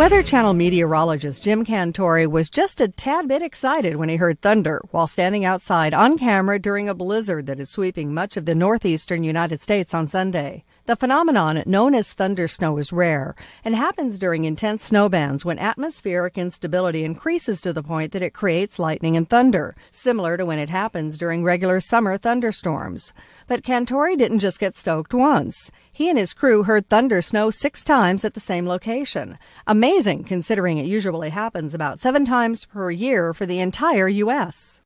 Weather Channel meteorologist Jim Cantore was just a tad bit excited when he heard thunder while standing outside on camera during a blizzard that is sweeping much of the northeastern United States on Sunday. The phenomenon, known as thunder snow, is rare and happens during intense snow bands when atmospheric instability increases to the point that it creates lightning and thunder, similar to when it happens during regular summer thunderstorms. But Cantore didn't just get stoked once. He and his crew heard thunder snow 6 times at the same location. Amazing, considering it usually happens about 7 times per year for the entire U.S.